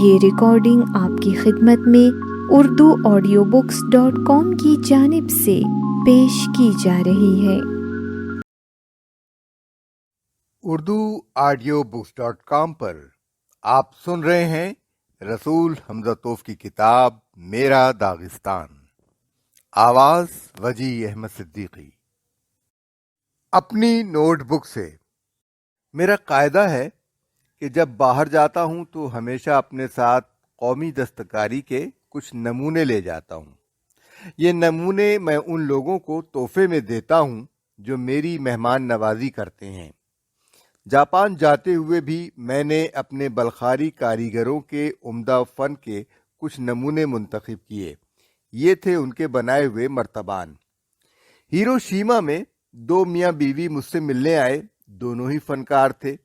یہ ریکارڈنگ آپ کی خدمت میں urduaudiobooks.com کی جانب سے پیش کی جا رہی ہے۔ urduaudiobooks.com پر آپ سن رہے ہیں رسول حمزہ توف کی کتاب میرا داغستان، آواز وجی احمد صدیقی۔ اپنی نوٹ بک سے۔ میرا قاعدہ ہے کہ جب باہر جاتا ہوں تو ہمیشہ اپنے ساتھ قومی دستکاری کے کچھ نمونے لے جاتا ہوں۔ یہ نمونے میں ان لوگوں کو تحفے میں دیتا ہوں جو میری مہمان نوازی کرتے ہیں۔ جاپان جاتے ہوئے بھی میں نے اپنے بلخاری کاریگروں کے عمدہ فن کے کچھ نمونے منتخب کیے۔ یہ تھے ان کے بنائے ہوئے مرتبان۔ ہیروشیما میں 2 میاں بیوی مجھ سے ملنے آئے، دونوں ہی فنکار تھے۔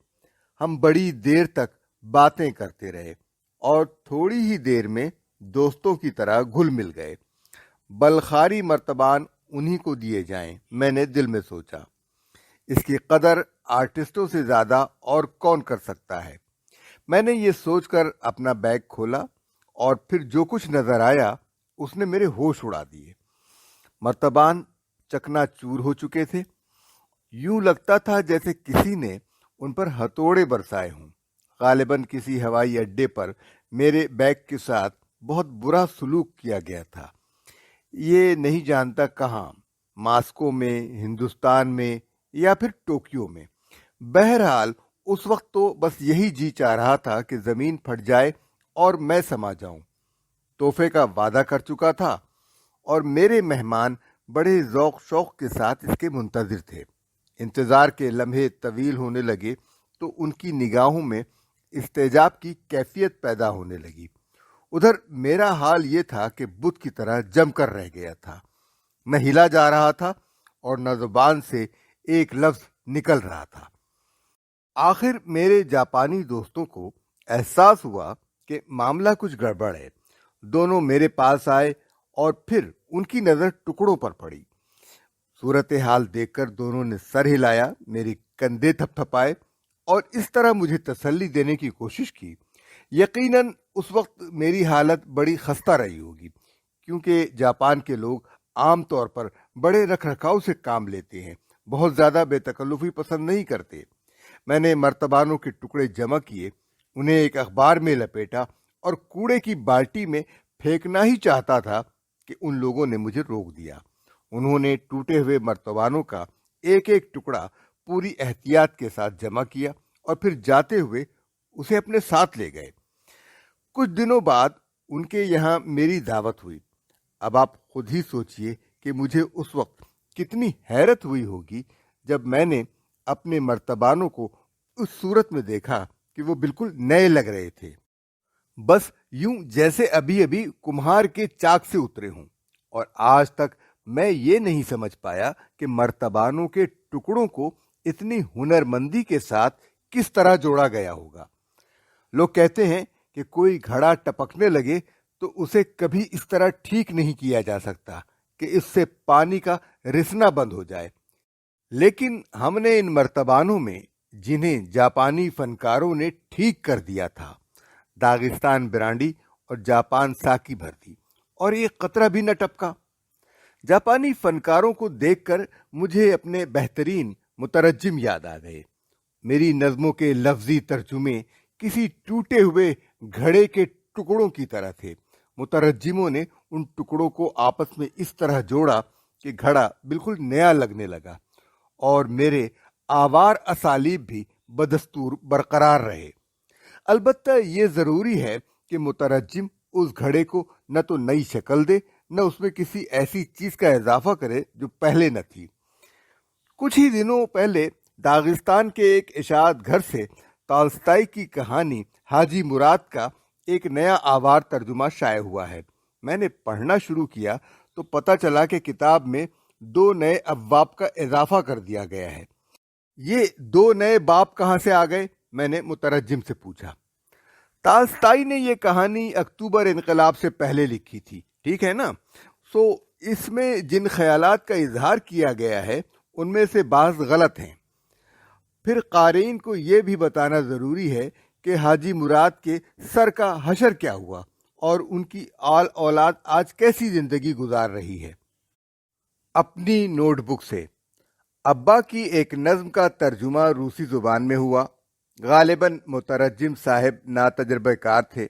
ہم بڑی دیر تک باتیں کرتے رہے اور تھوڑی ہی دیر میں دوستوں کی طرح گھل مل گئے۔ بلخاری مرتبان انہی کو دیے جائیں، میں نے دل میں سوچا۔ اس کی قدر آرٹسٹوں سے زیادہ اور کون کر سکتا ہے؟ میں نے یہ سوچ کر اپنا بیگ کھولا اور پھر جو کچھ نظر آیا اس نے میرے ہوش اڑا دیے۔ مرتبان چکنا چور ہو چکے تھے، یوں لگتا تھا جیسے کسی نے ان پر ہتھوڑے برسائے ہوں۔ غالباً کسی ہوائی اڈے پر میرے بیگ کے ساتھ بہت برا سلوک کیا گیا تھا۔ یہ نہیں جانتا کہاں، ماسکو میں، ہندوستان میں یا پھر ٹوکیو میں۔ بہرحال اس وقت تو بس یہی جی چاہ رہا تھا کہ زمین پھٹ جائے اور میں سما جاؤں۔ تحفے کا وعدہ کر چکا تھا اور میرے مہمان بڑے ذوق شوق کے ساتھ اس کے منتظر تھے۔ انتظار کے لمحے طویل ہونے لگے تو ان کی نگاہوں میں استعجاب کی کیفیت پیدا ہونے لگی۔ ادھر میرا حال یہ تھا کہ بت کی طرح جم کر رہ گیا تھا، نہ ہلا جا رہا تھا اور نہ زبان سے ایک لفظ نکل رہا تھا۔ آخر میرے جاپانی دوستوں کو احساس ہوا کہ معاملہ کچھ گڑبڑ ہے۔ دونوں میرے پاس آئے اور پھر ان کی نظر ٹکڑوں پر پڑی۔ صورتحال دیکھ کر دونوں نے سر ہلایا، میری کندھے تھپ تھپائے اور اس طرح مجھے تسلی دینے کی کوشش کی۔ یقیناً اس وقت میری حالت بڑی خستہ رہی ہوگی، کیونکہ جاپان کے لوگ عام طور پر بڑے رکھ رکھاؤ سے کام لیتے ہیں، بہت زیادہ بے تکلفی پسند نہیں کرتے۔ میں نے مرتبانوں کے ٹکڑے جمع کیے، انہیں ایک اخبار میں لپیٹا اور کوڑے کی بالٹی میں پھینکنا ہی چاہتا تھا کہ ان لوگوں نے مجھے روک دیا۔ انہوں نے ٹوٹے ہوئے مرتبانوں کا ایک ایک ٹکڑا پوری احتیاط کے ساتھ جمع کیا اور پھر جاتے ہوئے اسے اپنے ساتھ لے گئے۔ کچھ دنوں بعد ان کے یہاں میری دعوت ہوئی۔ اب آپ خود ہی سوچئے کہ مجھے اس وقت کتنی حیرت ہوئی ہوگی جب میں نے اپنے مرتبانوں کو اس صورت میں دیکھا کہ وہ بالکل نئے لگ رہے تھے، بس یوں جیسے ابھی ابھی کمہار کے چاک سے اترے ہوں۔ اور آج تک میں یہ نہیں سمجھ پایا کہ مرتبانوں کے ٹکڑوں کو اتنی ہنرمندی کے ساتھ کس طرح جوڑا گیا ہوگا۔ لوگ کہتے ہیں کہ کوئی گھڑا ٹپکنے لگے تو اسے کبھی اس طرح ٹھیک نہیں کیا جا سکتا کہ اس سے پانی کا رسنا بند ہو جائے، لیکن ہم نے ان مرتبانوں میں جنہیں جاپانی فنکاروں نے ٹھیک کر دیا تھا، داغستان برانڈی اور جاپان ساکی بھر دی اور ایک قطرہ بھی نہ ٹپکا۔ جاپانی فنکاروں کو دیکھ کر مجھے اپنے بہترین مترجم یاد آ گئے۔ میری نظموں کے لفظی ترجمے کسی ٹوٹے ہوئے گھڑے کے ٹکڑوں کی طرح تھے۔ مترجموں نے ان ٹکڑوں کو آپس میں اس طرح جوڑا کہ گھڑا بالکل نیا لگنے لگا اور میرے آوار اسالیب بھی بدستور برقرار رہے۔ البتہ یہ ضروری ہے کہ مترجم اس گھڑے کو نہ تو نئی شکل دے، نہ اس میں کسی ایسی چیز کا اضافہ کرے جو پہلے نہ تھی۔ کچھ ہی دنوں پہلے داغستان کے ایک اشاعت گھر سے تالستائی کی کہانی حاجی مراد کا ایک نیا آوار ترجمہ شائع ہوا ہے۔ میں نے پڑھنا شروع کیا تو پتہ چلا کہ کتاب میں 2 نئے ابواب کا اضافہ کر دیا گیا ہے۔ یہ 2 نئے باب کہاں سے آ گئے؟ میں نے مترجم سے پوچھا۔ تالستائی نے یہ کہانی اکتوبر انقلاب سے پہلے لکھی تھی، ٹھیک ہے نا؟ اس میں جن خیالات کا اظہار کیا گیا ہے ان میں سے بعض غلط ہیں۔ پھر قارئین کو یہ بھی بتانا ضروری ہے کہ حاجی مراد کے سر کا حشر کیا ہوا اور ان کی آل اولاد آج کیسی زندگی گزار رہی ہے۔ اپنی نوٹ بک سے ابا کی ایک نظم کا ترجمہ روسی زبان میں ہوا۔ غالباً مترجم صاحب ناتجربہ کار تھے۔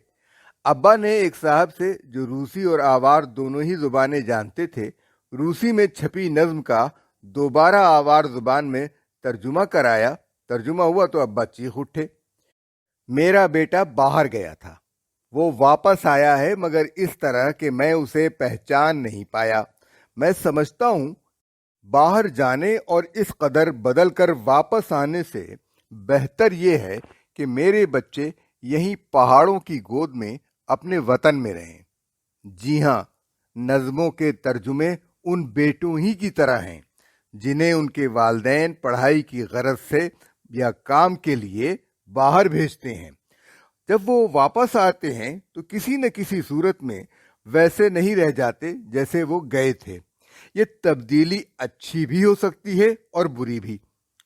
ابا نے ایک صاحب سے جو روسی اور آوار دونوں ہی زبانیں جانتے تھے، روسی میں چھپی نظم کا دوبارہ آوار زبان میں ترجمہ کرایا۔ ترجمہ ہوا تو ابا چیخ اٹھے۔ میرا بیٹا باہر گیا تھا، وہ واپس آیا ہے، مگر اس طرح کہ میں اسے پہچان نہیں پایا۔ میں سمجھتا ہوں باہر جانے اور اس قدر بدل کر واپس آنے سے بہتر یہ ہے کہ میرے بچے یہیں پہاڑوں کی گود میں اپنے وطن میں رہیں۔ جی ہاں، نظموں کے ترجمے ان بیٹوں ہی کی طرح ہیں جنہیں ان کے والدین پڑھائی کی غرض سے یا کام کے لیے باہر بھیجتے ہیں۔ جب وہ واپس آتے ہیں تو کسی نہ کسی صورت میں ویسے نہیں رہ جاتے جیسے وہ گئے تھے۔ یہ تبدیلی اچھی بھی ہو سکتی ہے اور بری بھی۔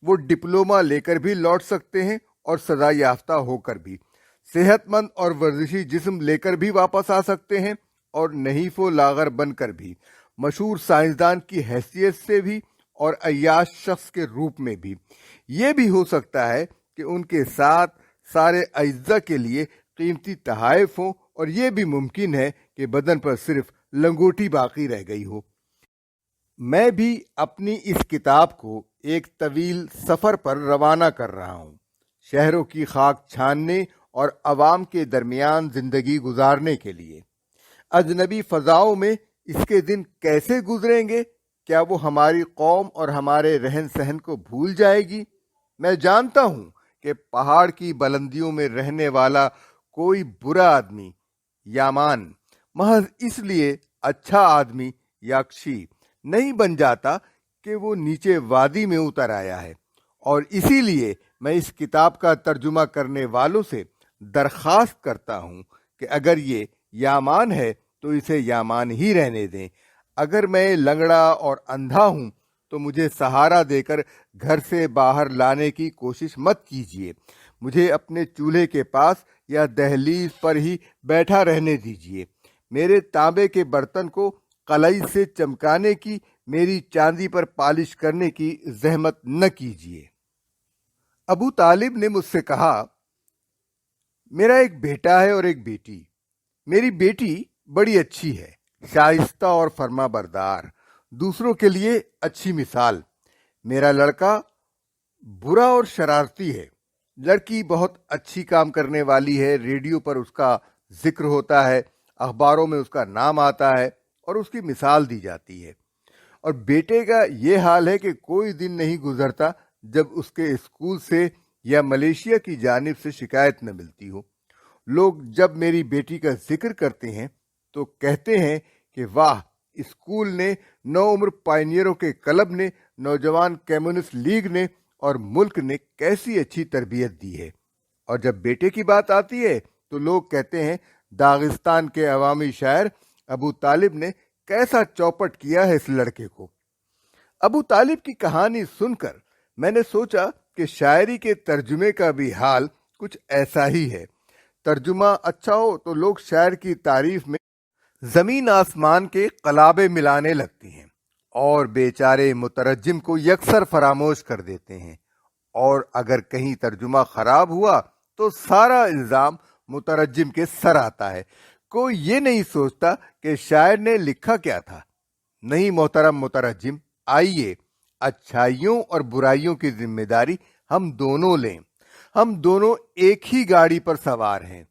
وہ ڈپلومہ لے کر بھی لوٹ سکتے ہیں اور سزا یافتہ ہو کر بھی، صحت مند اور ورزشی جسم لے کر بھی واپس آ سکتے ہیں اور نحیف و لاغر بن کر بھی، مشہور سائنسدان کی حیثیت سے بھی اور عیاش شخص کے روپ میں بھی۔ یہ بھی ہو سکتا ہے کہ ان کے ساتھ سارے اجزاء کے لیے قیمتی تحائف ہوں، اور یہ بھی ممکن ہے کہ بدن پر صرف لنگوٹی باقی رہ گئی ہو۔ میں بھی اپنی اس کتاب کو ایک طویل سفر پر روانہ کر رہا ہوں، شہروں کی خاک چھاننے اور عوام کے درمیان زندگی گزارنے کے لیے۔ اجنبی فضاؤں میں اس کے دن کیسے گزریں گے؟ کیا وہ ہماری قوم اور ہمارے رہن سہن کو بھول جائے گی؟ میں جانتا ہوں کہ پہاڑ کی بلندیوں میں رہنے والا کوئی برا آدمی یامان محض اس لیے اچھا آدمی یاکشی نہیں بن جاتا کہ وہ نیچے وادی میں اتر آیا ہے، اور اسی لیے میں اس کتاب کا ترجمہ کرنے والوں سے درخواست کرتا ہوں کہ اگر یہ یامان ہے تو اسے یامان ہی رہنے دیں۔ اگر میں لنگڑا اور اندھا ہوں تو مجھے سہارا دے کر گھر سے باہر لانے کی کوشش مت کیجیے۔ مجھے اپنے چولہے کے پاس یا دہلیز پر ہی بیٹھا رہنے دیجیے۔ میرے تانبے کے برتن کو قلعی سے چمکانے کی، میری چاندی پر پالش کرنے کی زحمت نہ کیجیے۔ ابو طالب نے مجھ سے کہا، میرا ایک بیٹا ہے اور ایک بیٹی۔ میری بیٹی بڑی اچھی ہے، شائستہ اور فرما بردار، دوسروں کے لیے اچھی مثال۔ میرا لڑکا برا اور شرارتی ہے۔ لڑکی بہت اچھی کام کرنے والی ہے، ریڈیو پر اس کا ذکر ہوتا ہے، اخباروں میں اس کا نام آتا ہے اور اس کی مثال دی جاتی ہے۔ اور بیٹے کا یہ حال ہے کہ کوئی دن نہیں گزرتا جب اس کے اسکول سے یا ملیشیا کی جانب سے شکایت نہ ملتی ہو۔ لوگ جب میری بیٹی کا ذکر کرتے ہیں تو کہتے ہیں کہ واہ، اسکول نے، نو عمر پائنیروں کے کلب نے، نوجوان کمیونسٹ لیگ نے اور ملک نے کیسی اچھی تربیت دی ہے۔ اور جب بیٹے کی بات آتی ہے تو لوگ کہتے ہیں داغستان کے عوامی شاعر ابو طالب نے کیسا چوپٹ کیا ہے اس لڑکے کو۔ ابو طالب کی کہانی سن کر میں نے سوچا کہ شاعری کے ترجمے کا بھی حال کچھ ایسا ہی ہے۔ ترجمہ اچھا ہو تو لوگ شاعر کی تعریف میں زمین آسمان کے قلابے ملانے لگتے ہیں اور بیچارے مترجم کو یکسر فراموش کر دیتے ہیں، اور اگر کہیں ترجمہ خراب ہوا تو سارا الزام مترجم کے سر آتا ہے۔ کوئی یہ نہیں سوچتا کہ شاعر نے لکھا کیا تھا۔ نہیں محترم مترجم، آئیے اچھائیوں اور برائیوں کی ذمہ داری ہم دونوں لیں۔ ہم دونوں ایک ہی گاڑی پر سوار ہیں،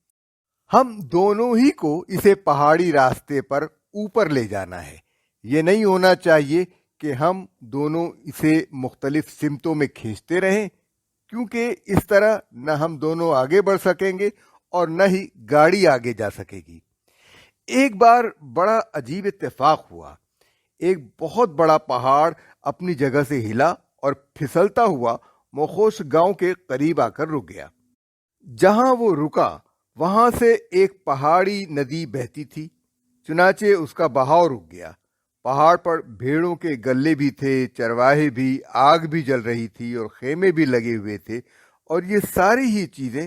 ہم دونوں ہی کو اسے پہاڑی راستے پر اوپر لے جانا ہے۔ یہ نہیں ہونا چاہیے کہ ہم دونوں اسے مختلف سمتوں میں کھینچتے رہیں، کیونکہ اس طرح نہ ہم دونوں آگے بڑھ سکیں گے اور نہ ہی گاڑی آگے جا سکے گی۔ ایک بار بڑا عجیب اتفاق ہوا۔ ایک بہت بڑا پہاڑ اپنی جگہ سے ہلا اور پھسلتا ہوا موخوش گاؤں کے قریب آ کر رک گیا۔ جہاں وہ رکا وہاں سے ایک پہاڑی ندی بہتی تھی، چنانچہ اس کا بہاؤ رک گیا۔ پہاڑ پر بھیڑوں کے گلے بھی تھے، چرواہے بھی، آگ بھی جل رہی تھی اور خیمے بھی لگے ہوئے تھے، اور یہ ساری ہی چیزیں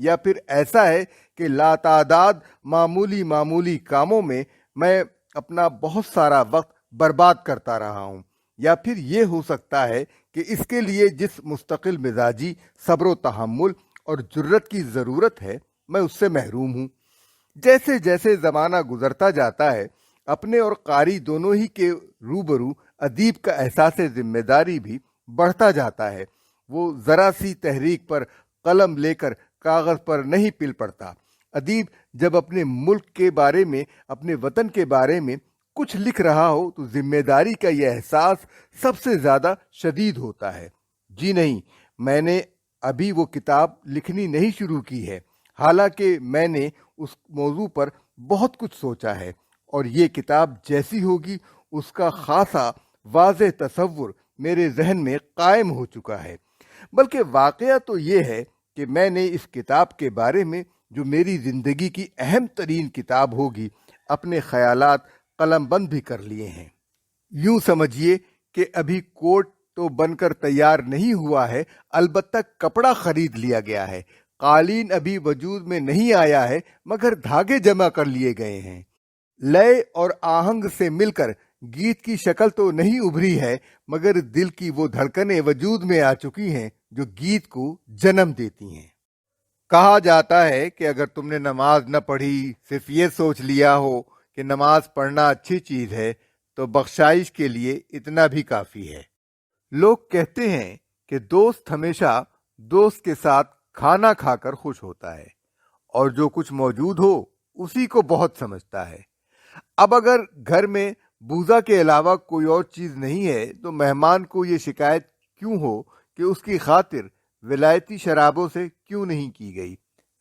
یا پھر ایسا ہے کہ لاتعداد معمولی کاموں میں میں اپنا بہت سارا وقت برباد کرتا رہا ہوں، یا پھر یہ ہو سکتا ہے کہ اس کے لیے جس مستقل مزاجی صبر و تحمل اور جرت کی ضرورت ہے میں اس سے محروم ہوں۔ جیسے جیسے زمانہ گزرتا جاتا ہے اپنے اور قاری دونوں ہی کے روبرو ادیب کا احساس ذمہ داری بھی بڑھتا جاتا ہے۔ وہ ذرا سی تحریک پر قلم لے کر کاغذ پر نہیں پل پڑتا۔ ادیب جب اپنے ملک کے بارے میں، اپنے وطن کے بارے میں کچھ لکھ رہا ہو تو ذمہ داری کا یہ احساس سب سے زیادہ شدید ہوتا ہے۔ جی نہیں، میں نے ابھی وہ کتاب لکھنی نہیں شروع کی ہے، حالانکہ میں نے اس موضوع پر بہت کچھ سوچا ہے، اور یہ کتاب جیسی ہوگی اس کا خاصا واضح تصور میرے ذہن میں قائم ہو چکا ہے۔ بلکہ واقعہ تو یہ ہے کہ میں نے اس کتاب کے بارے میں، جو میری زندگی کی اہم ترین کتاب ہوگی، اپنے خیالات قلم بند بھی کر لیے ہیں۔ یوں سمجھیے کہ ابھی کوٹ تو بن کر تیار نہیں ہوا ہے، البتہ کپڑا خرید لیا گیا ہے۔ قالین ابھی وجود میں نہیں آیا ہے، مگر دھاگے جمع کر لیے گئے ہیں۔ لے اور آہنگ سے مل کر گیت کی شکل تو نہیں ابھری ہے، مگر دل کی وہ دھڑکنیں وجود میں آ چکی ہیں جو گیت کو جنم دیتی ہیں۔ کہا جاتا ہے کہ اگر تم نے نماز نہ پڑھی، صرف یہ سوچ لیا ہو کہ نماز پڑھنا اچھی چیز ہے، تو بخشائش کے لیے اتنا بھی کافی ہے۔ لوگ کہتے ہیں کہ دوست ہمیشہ دوست کے ساتھ کھانا کھا کر خوش ہوتا ہے، اور جو کچھ موجود ہو اسی کو بہت سمجھتا ہے۔ اب اگر گھر میں بوزا کے علاوہ کوئی اور چیز نہیں ہے تو مہمان کو یہ شکایت کیوں ہو کہ اس کی خاطر ولایتی شرابوں سے کیوں نہیں کی گئی،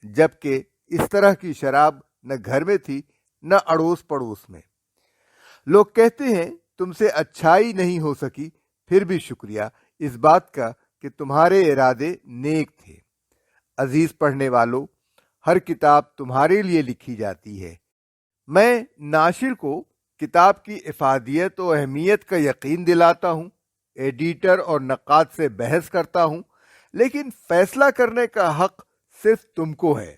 جبکہ اس طرح کی شراب نہ گھر میں تھی نہ اڑوس پڑوس میں۔ لوگ کہتے ہیں تم سے اچھائی نہیں ہو سکی، پھر بھی شکریہ اس بات کا کہ تمہارے ارادے نیک تھے۔ عزیز پڑھنے والوں، ہر کتاب تمہارے لیے لکھی جاتی ہے۔ میں ناشر کو کتاب کی افادیت و اہمیت کا یقین دلاتا ہوں، ایڈیٹر اور نقاد سے بحث کرتا ہوں، لیکن فیصلہ کرنے کا حق صرف تم کو ہے۔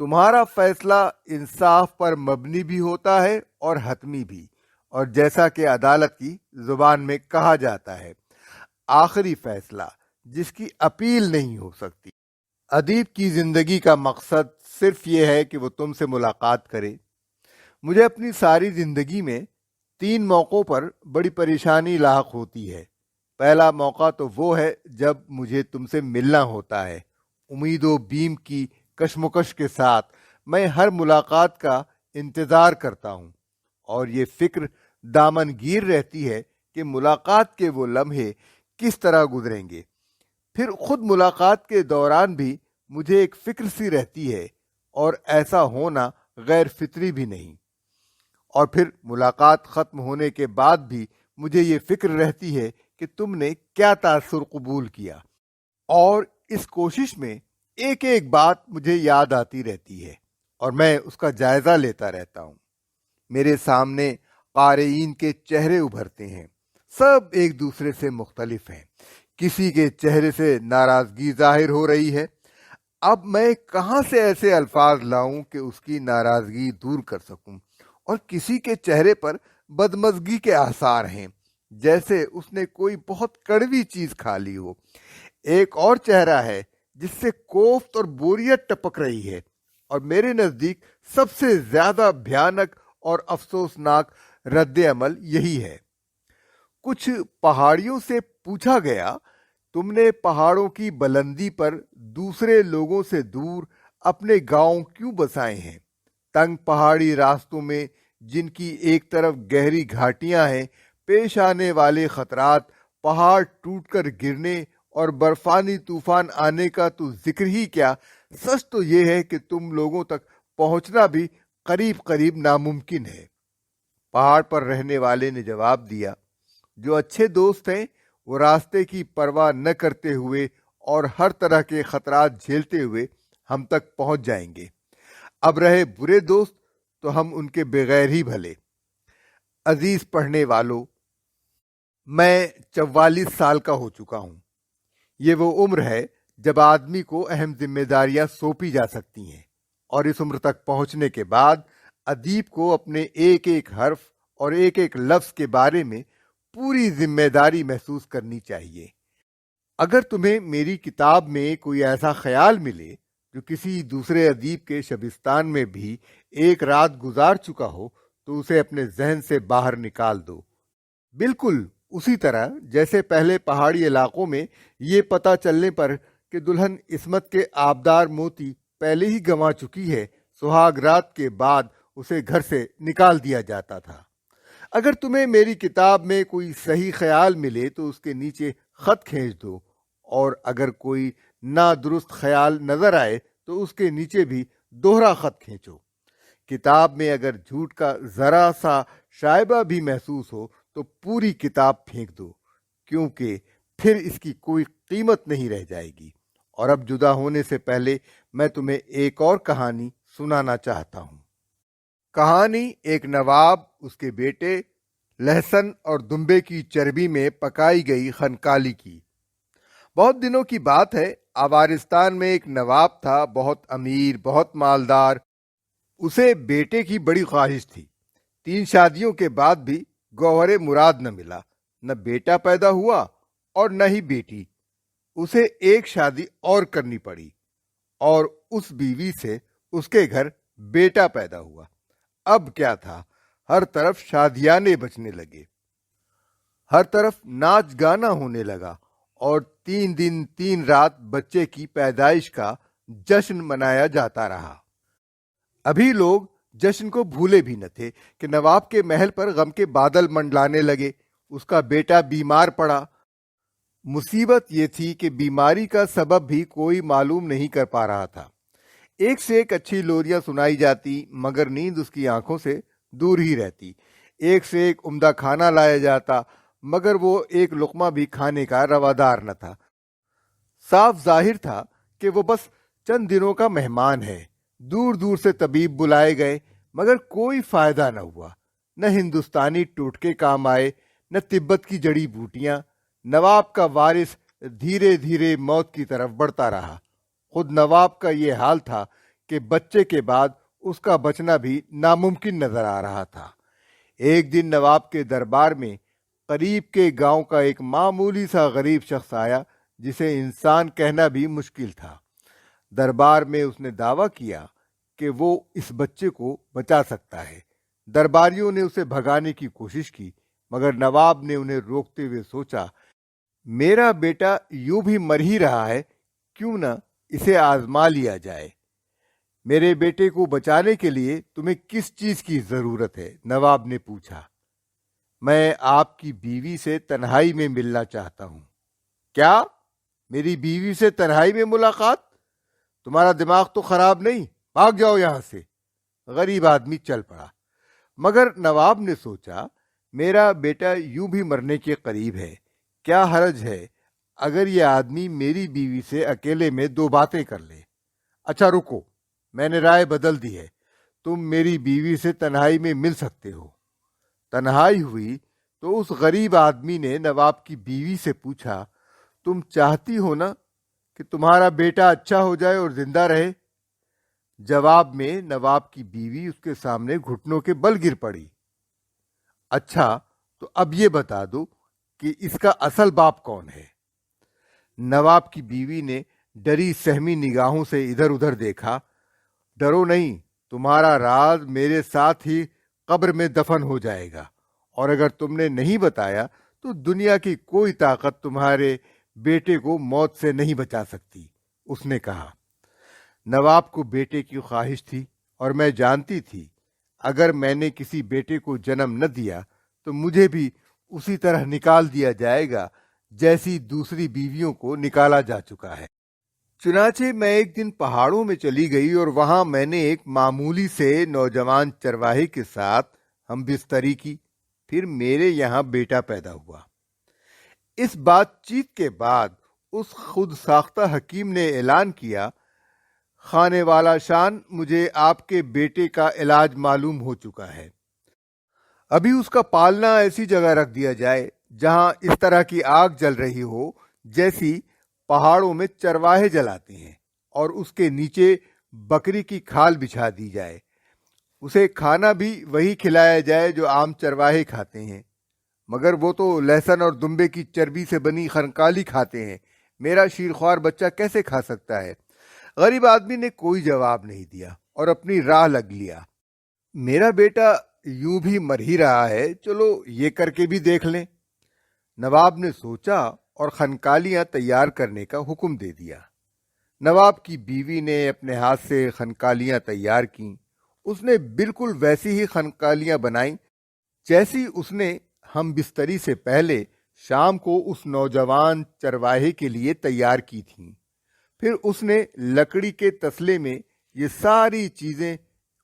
تمہارا فیصلہ انصاف پر مبنی بھی ہوتا ہے اور حتمی بھی، اور جیسا کہ عدالت کی زبان میں کہا جاتا ہے، آخری فیصلہ جس کی اپیل نہیں ہو سکتی۔ ادیب کی زندگی کا مقصد صرف یہ ہے کہ وہ تم سے ملاقات کرے۔ مجھے اپنی ساری زندگی میں 3 موقعوں پر بڑی پریشانی لاحق ہوتی ہے۔ پہلا موقع تو وہ ہے جب مجھے تم سے ملنا ہوتا ہے۔ امید و بیم کی کشمکش کے ساتھ میں ہر ملاقات کا انتظار کرتا ہوں، اور یہ فکر دامن گیر رہتی ہے کہ ملاقات کے وہ لمحے کس طرح گزریں گے۔ پھر خود ملاقات کے دوران بھی مجھے ایک فکر سی رہتی ہے، اور ایسا ہونا غیر فطری بھی نہیں۔ اور پھر ملاقات ختم ہونے کے بعد بھی مجھے یہ فکر رہتی ہے کہ تم نے کیا تاثر قبول کیا، اور اس کوشش میں ایک ایک بات مجھے یاد آتی رہتی ہے، اور میں اس کا جائزہ لیتا رہتا ہوں۔ میرے سامنے قارئین کے چہرے ابھرتے ہیں، سب ایک دوسرے سے مختلف ہیں۔ کسی کے چہرے سے ناراضگی ظاہر ہو رہی ہے۔ اب میں کہاں سے ایسے الفاظ لاؤں کہ اس کی ناراضگی دور کر سکوں، اور کسی کے چہرے پر بدمزگی کے آثار ہیں، جیسے اس نے کوئی بہت کڑوی چیز کھا لی ہو۔ ایک اور چہرہ ہے جس سے کوفت اور بوریت ٹپک رہی ہے، اور میرے نزدیک سب سے زیادہ بھیانک اور افسوسناک رد عمل یہی ہے۔ کچھ پہاڑیوں سے پوچھا گیا، تم نے پہاڑوں کی بلندی پر دوسرے لوگوں سے دور اپنے گاؤں کیوں بسائے ہیں؟ تنگ پہاڑی راستوں میں، جن کی ایک طرف گہری گھاٹیاں ہیں، پیش آنے والے خطرات، پہاڑ ٹوٹ کر گرنے اور برفانی طوفان آنے کا تو ذکر ہی کیا، سچ تو یہ ہے کہ تم لوگوں تک پہنچنا بھی قریب قریب ناممکن ہے۔ پہاڑ پر رہنے والے نے جواب دیا، جو اچھے دوست ہیں وہ راستے کی پرواہ نہ کرتے ہوئے اور ہر طرح کے خطرات جھیلتے ہوئے ہم تک پہنچ جائیں گے۔ اب رہے برے دوست تو ہم ان کے بغیر ہی بھلے۔ عزیز پڑھنے والوں، میں 44 سال کا ہو چکا ہوں۔ یہ وہ عمر ہے جب آدمی کو اہم ذمہ داریاں سونپی جا سکتی ہیں، اور اس عمر تک پہنچنے کے بعد ادیب کو اپنے ایک ایک حرف اور ایک ایک لفظ کے بارے میں پوری ذمہ داری محسوس کرنی چاہیے۔ اگر تمہیں میری کتاب میں کوئی ایسا خیال ملے جو کسی دوسرے ادیب کے شبستان میں بھی ایک رات گزار چکا ہو تو اسے اپنے ذہن سے باہر نکال دو، بالکل اسی طرح جیسے پہلے پہاڑی علاقوں میں یہ پتہ چلنے پر کہ دلہن عصمت کے آبدار موتی پہلے ہی گنوا چکی ہے، سہاگ رات کے بعد اسے گھر سے نکال دیا جاتا تھا۔ اگر تمہیں میری کتاب میں کوئی صحیح خیال ملے تو اس کے نیچے خط کھینچ دو، اور اگر کوئی نادرست خیال نظر آئے تو اس کے نیچے بھی دوہرا خط کھینچو۔ کتاب میں اگر جھوٹ کا ذرا سا شائبہ بھی محسوس ہو تو پوری کتاب پھینک دو، کیونکہ پھر اس کی کوئی قیمت نہیں رہ جائے گی۔ اور اب جدا ہونے سے پہلے میں تمہیں ایک اور کہانی سنانا چاہتا ہوں۔ کہانی ایک نواب، اس کے بیٹے، لہسن اور دمبے کی چربی میں پکائی گئی خنکالی کی۔ بہت دنوں کی بات ہے، آوارستان میں ایک نواب تھا، بہت امیر، بہت مالدار۔ اسے بیٹے کی بڑی خواہش تھی۔ 3 شادیوں کے بعد بھی گوہر مراد نہ ملا، نہ بیٹا پیدا ہوا اور نہ ہی بیٹی۔ اسے ایک شادی اور کرنی پڑی، اور اس بیوی سے اس کے گھر بیٹا پیدا ہوا۔ اب کیا تھا، ہر طرف شادیانے بچنے لگے، ہر طرف ناچ گانا ہونے لگا، اور 3 دن 3 رات بچے کی پیدائش کا جشن منایا جاتا رہا۔ ابھی لوگ جشن کو بھولے بھی نہ تھے کہ نواب کے محل پر غم کے بادل منڈلانے لگے۔ اس کا بیٹا بیمار پڑا۔ مصیبت یہ تھی کہ بیماری کا سبب بھی کوئی معلوم نہیں کر پا رہا تھا۔ ایک سے ایک اچھی لوریاں سنائی جاتی، مگر نیند اس کی آنکھوں سے دور ہی رہتی۔ ایک سے ایک عمدہ کھانا لایا جاتا، مگر وہ ایک لقمہ بھی کھانے کا روادار نہ تھا۔ صاف ظاہر تھا کہ وہ بس چند دنوں کا مہمان ہے۔ دور دور سے طبیب بلائے گئے، مگر کوئی فائدہ نہ ہوا۔ نہ ہندوستانی ٹوٹکے کام آئے، نہ تبت کی جڑی بوٹیاں۔ نواب کا وارث دھیرے دھیرے موت کی طرف بڑھتا رہا۔ خود نواب کا یہ حال تھا کہ بچے کے بعد اس کا بچنا بھی ناممکن نظر آ رہا تھا۔ ایک دن نواب کے دربار میں قریب کے گاؤں کا ایک معمولی سا غریب شخص آیا، جسے انسان کہنا بھی مشکل تھا۔ دربار میں اس نے دعویٰ کیا کہ وہ اس بچے کو بچا سکتا ہے۔ درباریوں نے اسے بھگانے کی کوشش کی، مگر نواب نے انہیں روکتے ہوئے سوچا، میرا بیٹا یوں بھی مر ہی رہا ہے، کیوں نہ اسے آزما لیا جائے۔ میرے بیٹے کو بچانے کے لیے تمہیں کس چیز کی ضرورت ہے؟ نواب نے پوچھا۔ میں آپ کی بیوی سے تنہائی میں ملنا چاہتا ہوں۔ کیا؟ میری بیوی سے تنہائی میں ملاقات؟ تمہارا دماغ تو خراب نہیں؟ بھاگ جاؤ یہاں سے۔ غریب آدمی چل پڑا۔ مگر نواب نے سوچا، میرا بیٹا یوں بھی مرنے کے قریب ہے، کیا حرج ہے اگر یہ آدمی میری بیوی سے اکیلے میں 2 باتیں کر لے۔ اچھا رکو، میں نے رائے بدل دی ہے، تم میری بیوی سے تنہائی میں مل سکتے ہو۔ تنہائی ہوئی تو اس غریب آدمی نے نواب کی بیوی سے پوچھا، تم چاہتی ہو نا کہ تمہارا بیٹا اچھا ہو جائے اور زندہ رہے؟ جواب میں نواب کی بیوی اس کے سامنے گھٹنوں کے بل گر پڑی۔ اچھا تو اب یہ بتا دو کہ اس کا اصل باپ کون ہے؟ نواب کی بیوی نے ڈری سہمی نگاہوں سے ادھر ادھر دیکھا۔ ڈرو نہیں، تمہارا راز میرے ساتھ ہی قبر میں دفن ہو جائے گا، اور اگر تم نے نہیں بتایا تو دنیا کی کوئی طاقت تمہارے بیٹے کو موت سے نہیں بچا سکتی، اس نے کہا۔ نواب کو بیٹے کی خواہش تھی، اور میں جانتی تھی اگر میں نے کسی بیٹے کو جنم نہ دیا تو مجھے بھی اسی طرح نکال دیا جائے گا جیسی دوسری بیویوں کو نکالا جا چکا ہے۔ چنانچہ میں ایک دن پہاڑوں میں چلی گئی، اور وہاں میں نے ایک معمولی سے نوجوان چرواہے کے ساتھ ہم بستری کی۔ پھر میرے یہاں بیٹا پیدا ہوا۔ اس بات چیت کے بعد اس خود ساختہ حکیم نے اعلان کیا، خانے والا شان، مجھے آپ کے بیٹے کا علاج معلوم ہو چکا ہے۔ ابھی اس کا پالنا ایسی جگہ رکھ دیا جائے جہاں اس طرح کی آگ جل رہی ہو جیسی پہاڑوں میں چرواہے جلاتے ہیں اور اس کے نیچے بکری کی کھال بچھا دی جائے، اسے کھانا بھی وہی کھلایا جائے جو عام چرواہے کھاتے ہیں، مگر وہ تو لہسن اور دمبے کی چربی سے بنی خنکالی کھاتے ہیں، میرا شیرخوار بچہ کیسے کھا سکتا ہے؟ غریب آدمی نے کوئی جواب نہیں دیا اور اپنی راہ لگ لیا۔ میرا بیٹا یوں بھی مر ہی رہا ہے، چلو یہ کر کے بھی دیکھ لیں۔ نواب نے سوچا اور خنکالیاں تیار کرنے کا حکم دے دیا۔ نواب کی بیوی نے اپنے ہاتھ سے خنکالیاں تیار کیں، اس نے بالکل ویسی ہی خنکالیاں بنائیں جیسی اس نے ہم بستری سے پہلے شام کو اس نوجوان چرواہے کے لیے تیار کی تھیں۔ پھر اس نے لکڑی کے تسلے میں یہ ساری چیزیں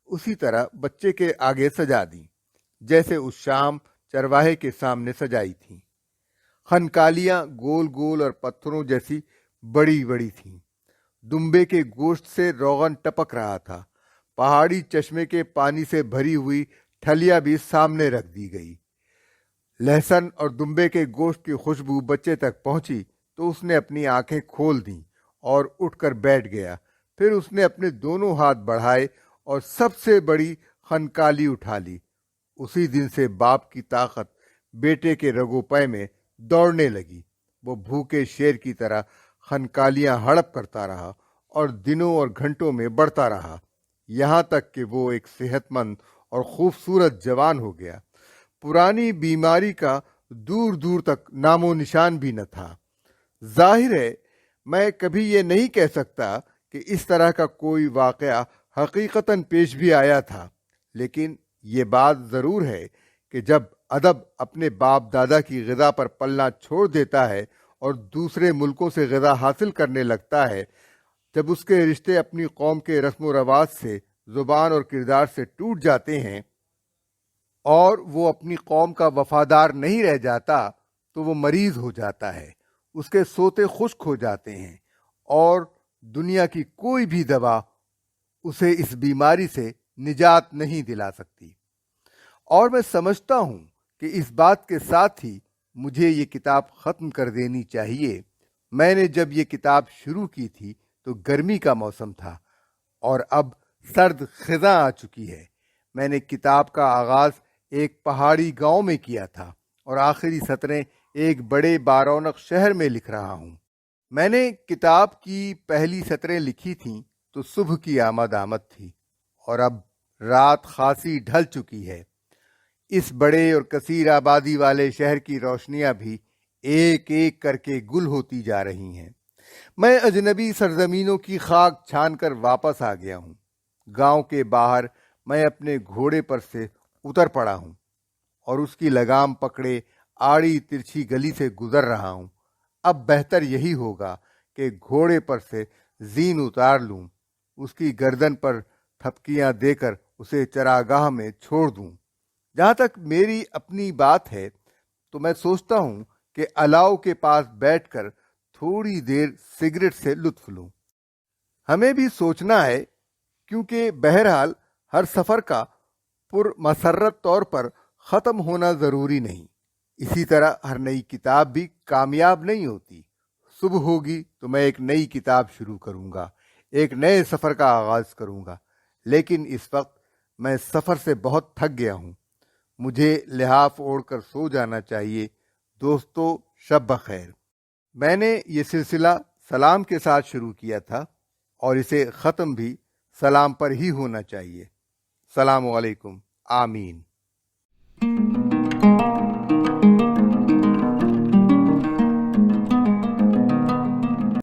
اسی طرح بچے کے آگے سجا دیں جیسے اس شام چرواہے کے سامنے سجائی تھیں۔ خنکالیاں گول گول اور پتھروں جیسی بڑی بڑی تھیں۔ دمبے کے گوشت سے روغن ٹپک رہا تھا۔ پہاڑی چشمے کے پانی سے بھری ہوئی ٹھلیاں بھی سامنے رکھ دی گئی۔ لہسن اور دمبے کے گوشت کی خوشبو بچے تک پہنچی تو اس نے اپنی آنکھیں کھول دیں اور اٹھ کر بیٹھ گیا۔ پھر اس نے اپنے دونوں ہاتھ بڑھائے اور سب سے بڑی خنکالی اٹھا لی۔ اسی دن سے باپ کی طاقت بیٹے کے رگو پے میں دوڑنے لگی۔ وہ بھوکے شیر کی طرح خنکالیاں ہڑپ کرتا رہا اور دنوں اور گھنٹوں میں بڑھتا رہا، یہاں تک کہ وہ ایک صحت مند اور خوبصورت جوان ہو گیا۔ پرانی بیماری کا دور دور تک نام و نشان بھی نہ تھا۔ ظاہر ہے میں کبھی یہ نہیں کہہ سکتا کہ اس طرح کا کوئی واقعہ حقیقتاً پیش بھی آیا تھا، لیکن یہ بات ضرور ہے کہ جب ادب اپنے باپ دادا کی غذا پر پلنا چھوڑ دیتا ہے اور دوسرے ملکوں سے غذا حاصل کرنے لگتا ہے، جب اس کے رشتے اپنی قوم کے رسم و رواج سے، زبان اور کردار سے ٹوٹ جاتے ہیں اور وہ اپنی قوم کا وفادار نہیں رہ جاتا، تو وہ مریض ہو جاتا ہے، اس کے سوتے خشک ہو جاتے ہیں اور دنیا کی کوئی بھی دوا اسے اس بیماری سے نجات نہیں دلا سکتی۔ اور میں سمجھتا ہوں کہ اس بات کے ساتھ ہی مجھے یہ کتاب ختم کر دینی چاہیے۔ میں نے جب یہ کتاب شروع کی تھی تو گرمی کا موسم تھا اور اب سرد خزاں آ چکی ہے۔ میں نے کتاب کا آغاز ایک پہاڑی گاؤں میں کیا تھا اور آخری سطریں ایک بڑے بارونق شہر میں لکھ رہا ہوں۔ میں نے کتاب کی پہلی سطریں لکھی تھیں تو صبح کی آمد تھی اور اب رات خاصی ڈھل چکی ہے۔ اس بڑے اور کثیر آبادی والے شہر کی روشنیاں بھی ایک ایک کر کے گل ہوتی جا رہی ہیں۔ میں اجنبی سرزمینوں کی خاک چھان کر واپس آ گیا ہوں۔ گاؤں کے باہر میں اپنے گھوڑے پر سے اتر پڑا ہوں اور اس کی لگام پکڑے آڑی ترچھی گلی سے گزر رہا ہوں۔ اب بہتر یہی ہوگا کہ گھوڑے پر سے زین اتار لوں، اس کی گردن پر تھپکیاں دے کر اسے چراگاہ میں چھوڑ دوں۔ جہاں تک میری اپنی بات ہے تو میں سوچتا ہوں کہ الاؤ کے پاس بیٹھ کر تھوڑی دیر سگریٹ سے لطف لوں۔ ہمیں بھی سوچنا ہے، کیونکہ بہرحال ہر سفر کا پر مسرت طور پر ختم ہونا ضروری نہیں۔ اسی طرح ہر نئی کتاب بھی کامیاب نہیں ہوتی۔ صبح ہوگی تو میں ایک نئی کتاب شروع کروں گا، ایک نئے سفر کا آغاز کروں گا، لیکن اس وقت میں سفر سے بہت تھک گیا ہوں۔ مجھے لحاف اوڑھ کر سو جانا چاہیے۔ دوستو، شب بخیر۔ میں نے یہ سلسلہ سلام کے ساتھ شروع کیا تھا اور اسے ختم بھی سلام پر ہی ہونا چاہیے۔ السلام علیکم۔ آمین۔